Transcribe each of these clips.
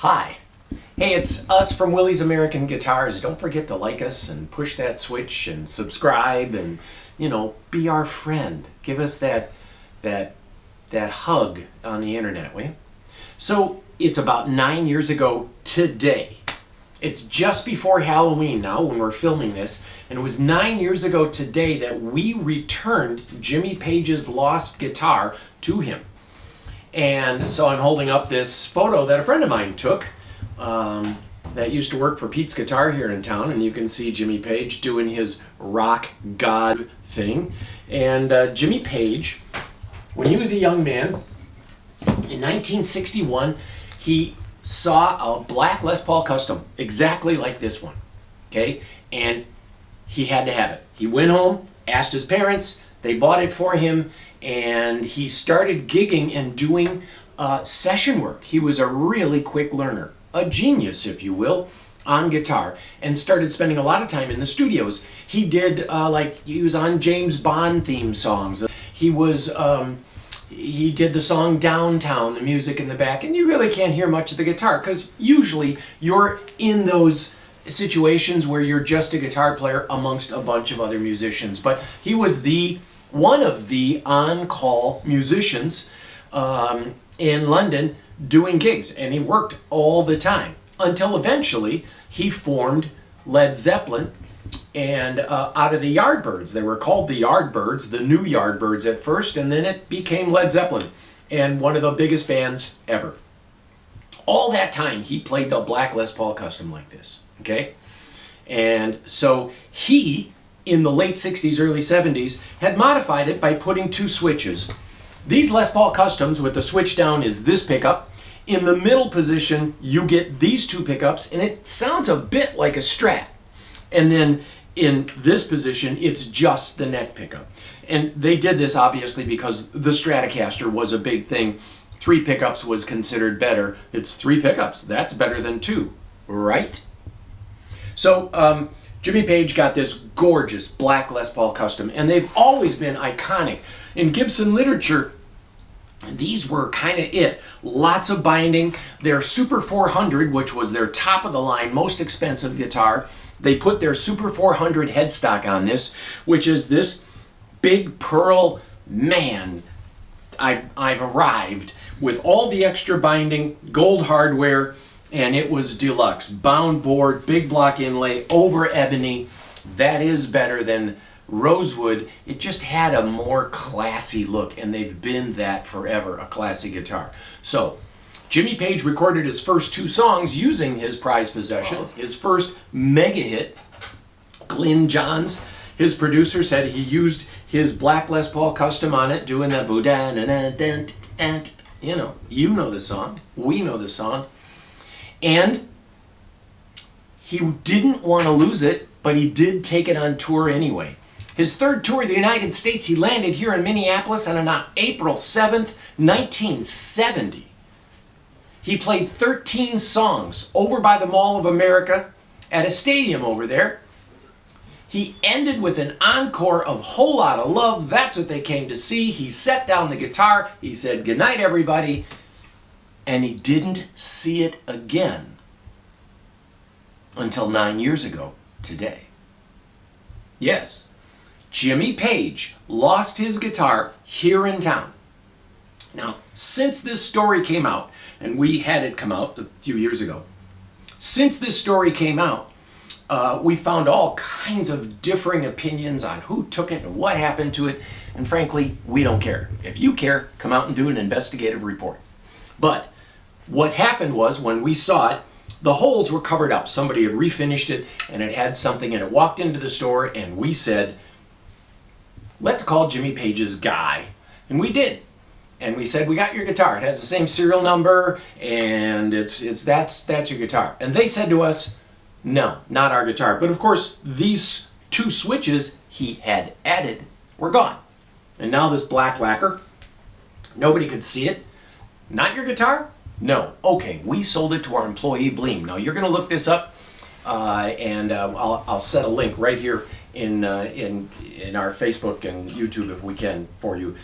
Hi. Hey, it's us from Willie's American Guitars. Don't forget to like us and push that switch and subscribe and, be our friend. Give us that hug on the internet, will you? So, it's about 9 years ago today. It's just before Halloween now when we're filming this, and it was 9 years ago today that we returned Jimmy Page's lost guitar to him. And so I'm holding up this photo that a friend of mine took that used to work for Pete's Guitar here in town, and you can see Jimmy Page doing his rock god thing. And Jimmy Page, when he was a young man, in 1961, he saw a black Les Paul Custom, exactly like this one, okay? And he had to have it. He went home, asked his parents, they bought it for him, and he started gigging and doing session work. He was a really quick learner, a genius, if you will, on guitar, and started spending a lot of time in the studios. He did, he was on James Bond theme songs. He did the song Downtown, the music in the back, and you really can't hear much of the guitar, because usually you're in those situations where you're just a guitar player amongst a bunch of other musicians. But he was one of the on-call musicians in London doing gigs, and he worked all the time until eventually he formed Led Zeppelin, and out of the Yardbirds. They were called the Yardbirds, the new Yardbirds at first, and then it became Led Zeppelin, and one of the biggest bands ever. All that time he played the black Les Paul Custom like this, okay? And so he, in the late 60s, early 70s, had modified it by putting two switches. These Les Paul Customs with the switch down is this pickup. In the middle position, you get these two pickups, and it sounds a bit like a Strat. And then in this position, it's just the neck pickup. And they did this obviously because the Stratocaster was a big thing. 3 pickups was considered better. It's 3 pickups. That's better than 2, right? So Jimmy Page got this gorgeous black Les Paul Custom, and they've always been iconic. In Gibson literature, these were kind of it. Lots of binding. Their Super 400, which was their top of the line, most expensive guitar, they put their Super 400 headstock on this, which is this big pearl. Man, I've arrived with all the extra binding, gold hardware, and it was deluxe. Bound board, big block inlay, over ebony. That is better than rosewood. It just had a more classy look, and they've been that forever, a classy guitar. So Jimmy Page recorded his first 2 songs using his prized possession. His first mega hit, Glyn Johns, his producer, said he used his black Les Paul Custom on it, doing that you know the song, we know the song. And he didn't want to lose it, but he did take it on tour anyway. His third tour of the United States, he landed here in Minneapolis on April 7th, 1970. He played 13 songs over by the Mall of America at a stadium over there. He ended with an encore of Whole Lotta Love. That's what they came to see. He set down the guitar. He said, "Good night, everybody." And he didn't see it again until 9 years ago today. Yes, Jimmy Page lost his guitar here in town. Now, since this story came out, and we had it come out a few years ago, since this story came out, we found all kinds of differing opinions on who took it and what happened to it, and frankly, we don't care. If you care, come out and do an investigative report. But what happened was, when we saw it, the holes were covered up. Somebody had refinished it, and it had something, and it walked into the store, and we said, let's call Jimmy Page's guy. And we did. And we said, we got your guitar. It has the same serial number, and that's your guitar. And they said to us, no, not our guitar. But of course, these 2 switches he had added were gone. And now this black lacquer, nobody could see it. Not your guitar? No. Okay, we sold it to our employee Bleem. Now you're going to look this up, and I'll set a link right here in our Facebook and YouTube if we can for you.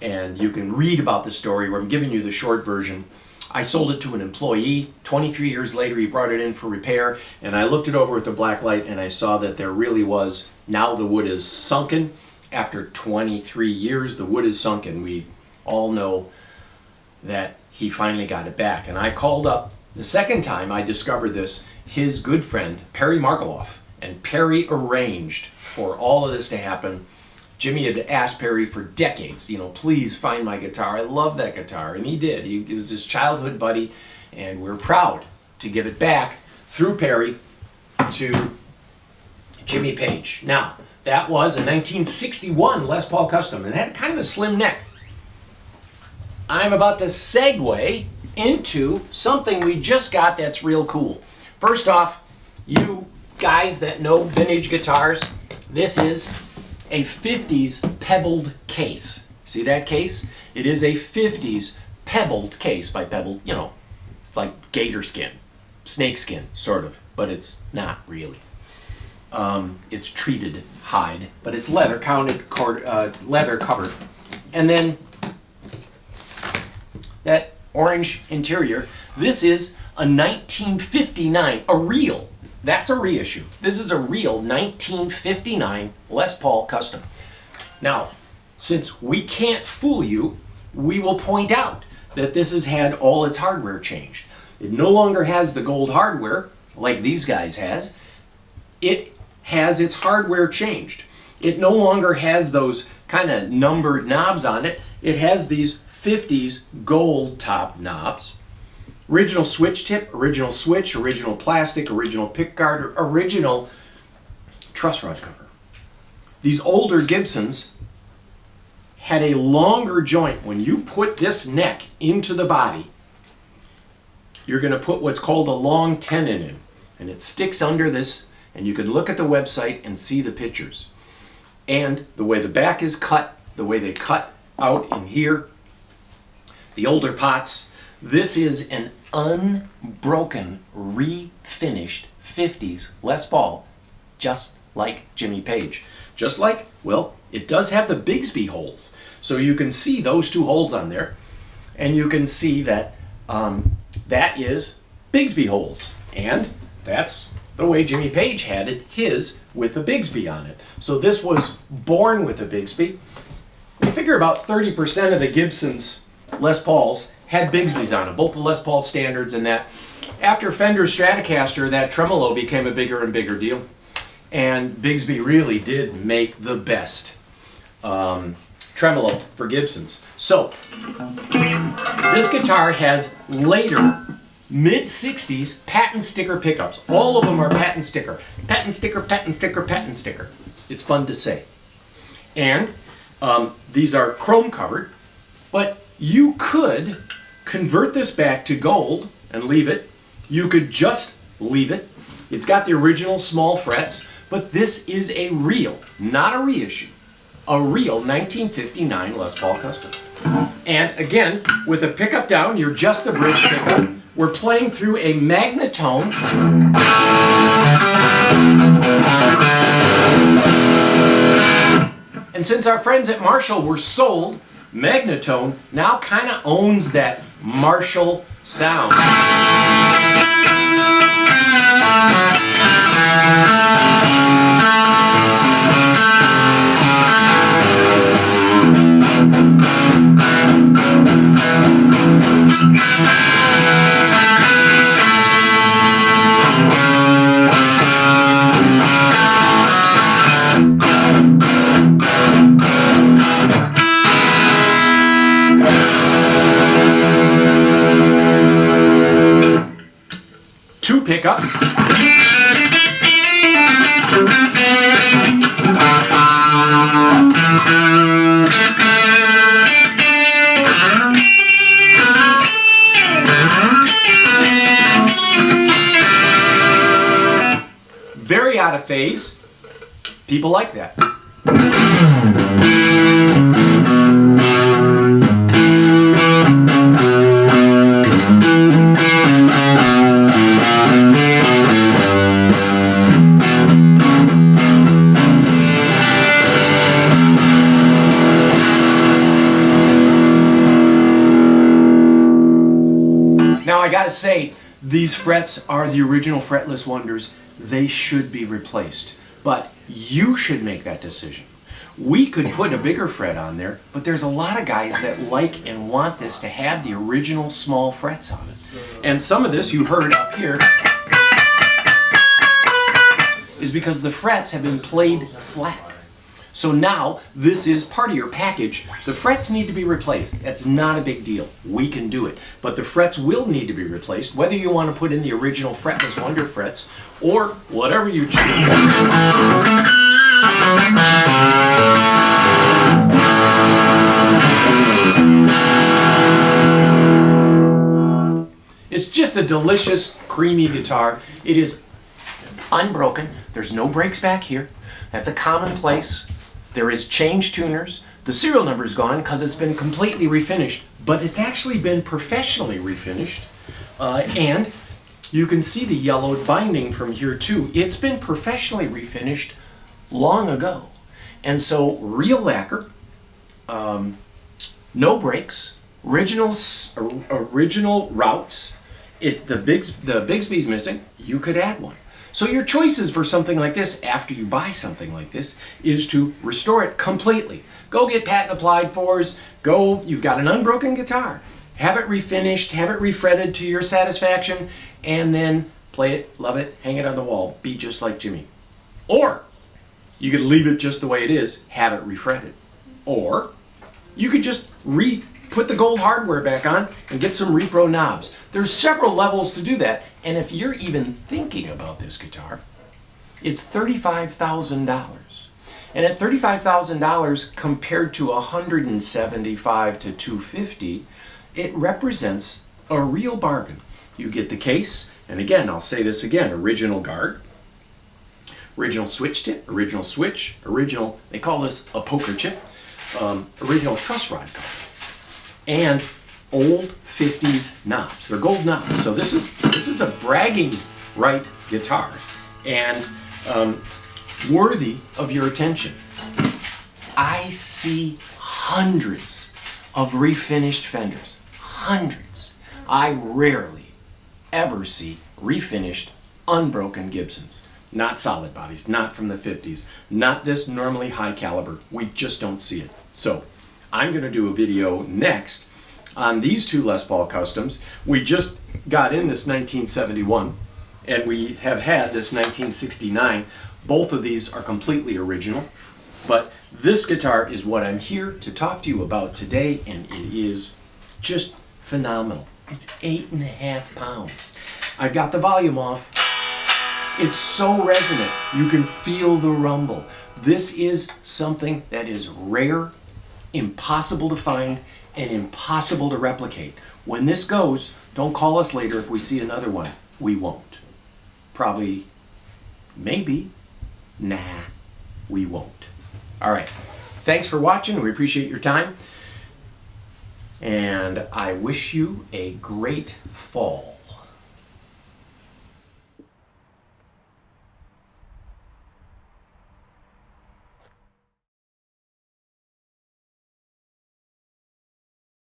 And you can read about the story. I'm giving you the short version. I sold it to an employee. 23 years later, he brought it in for repair, and I looked it over with the black light, and I saw that there really was, now the wood is sunken. After 23 years, the wood is sunken. We all know that he finally got it back. And I called up, the second time I discovered this, his good friend, Perry Markaloff, and Perry arranged for all of this to happen. Jimmy had asked Perry for decades, please find my guitar. I love that guitar. And he did. He was his childhood buddy, and we're proud to give it back through Perry to Jimmy Page. Now, that was a 1961 Les Paul Custom, and it had kind of a slim neck. I'm about to segue into something we just got that's real cool. First off, you guys that know vintage guitars, this is a 50s pebbled case. See that case? It is a 50s pebbled case. By pebbled, it's like gator skin, snake skin, sort of, but it's not really. It's treated hide, but it's leather leather covered. And then that orange interior. This is a 1959, a real. That's a reissue. This is a real 1959 Les Paul Custom. Now, since we can't fool you, we will point out that this has had all its hardware changed. It no longer has the gold hardware like these guys has. It has its hardware changed. It no longer has those kind of numbered knobs on it. It has these 50s gold top knobs. Original switch tip, original switch, original plastic, original pickguard, original truss rod cover. These older Gibsons had a longer joint. When you put this neck into the body, you're going to put what's called a long tenon in, and it sticks under this, and you can look at the website and see the pictures. And the way the back is cut, the way they cut out in here, the older pots, this is an unbroken, refinished 50s Les Paul, just like Jimmy Page. Just like, well, it does have the Bigsby holes. So you can see those two holes on there, and you can see that that is Bigsby holes. And that's the way Jimmy Page had it, his, with the Bigsby on it. So this was born with a Bigsby. We figure about 30% of the Gibson's Les Pauls had Bigsby's on them, both the Les Paul standards and that. After Fender's Stratocaster, that tremolo became a bigger and bigger deal. And Bigsby really did make the best tremolo for Gibsons. So, this guitar has later, mid-60s patent sticker pickups. All of them are patent sticker. Patent sticker, patent sticker, patent sticker. It's fun to say. And these are chrome covered, but you could convert this back to gold and leave it. You could just leave it. It's got the original small frets, but this is a real, not a reissue, a real 1959 Les Paul Custom. And again, with the pickup down, you're just the bridge pickup. We're playing through a magnetone. And since our friends at Marshall were sold, Magnetone now kind of owns that Marshall sound. Two pickups. Very out of phase. People like that. say these frets are the original fretless wonders. They should be replaced. But you should make that decision. We could put a bigger fret on there, but there's a lot of guys that like and want this to have the original small frets on it. And some of this you heard up here is because the frets have been played flat. So now this is part of your package. The frets need to be replaced. That's not a big deal. We can do it. But the frets will need to be replaced, whether you want to put in the original fretless wonder frets or whatever you choose. It's just a delicious, creamy guitar. It is unbroken. There's no breaks back here. That's a commonplace. There is change tuners. The serial number is gone because it's been completely refinished, but it's actually been professionally refinished. And you can see the yellowed binding from here too. It's been professionally refinished long ago. And so real lacquer, no breaks, original routes. The Bigsby's missing. You could add one. So your choices for something like this, after you buy something like this, is to restore it completely. Go get patent applied fors. You've got an unbroken guitar. Have it refinished, have it refretted to your satisfaction, and then play it, love it, hang it on the wall. Be just like Jimmy. Or you could leave it just the way it is, have it refretted. Or you could just put the gold hardware back on and get some repro knobs. There's several levels to do that. And if you're even thinking about this guitar, it's $35,000. And at $35,000 compared to $175 to $250, it represents a real bargain. You get the case, and again, I'll say this again, original guard, original switch tip, original switch, they call this a poker chip, original truss rod cover, and old 50s knobs. They're gold knobs. So this is a bragging right guitar and worthy of your attention. I see hundreds of refinished Fenders. Hundreds. I rarely ever see refinished unbroken Gibsons. Not solid bodies, not from the 50s, not this normally high caliber. We just don't see it. So I'm going to do a video next on these two Les Paul Customs. We just got in this 1971 and we have had this 1969. Both of these are completely original, but this guitar is what I'm here to talk to you about today, and it is just phenomenal. It's 8.5 pounds. I've got the volume off. It's so resonant. You can feel the rumble. This is something that is rare, impossible to find, and impossible to replicate. When this goes, don't call us later if we see another one. We won't. Probably, maybe, nah, we won't. All right, thanks for watching. We appreciate your time. And I wish you a great fall.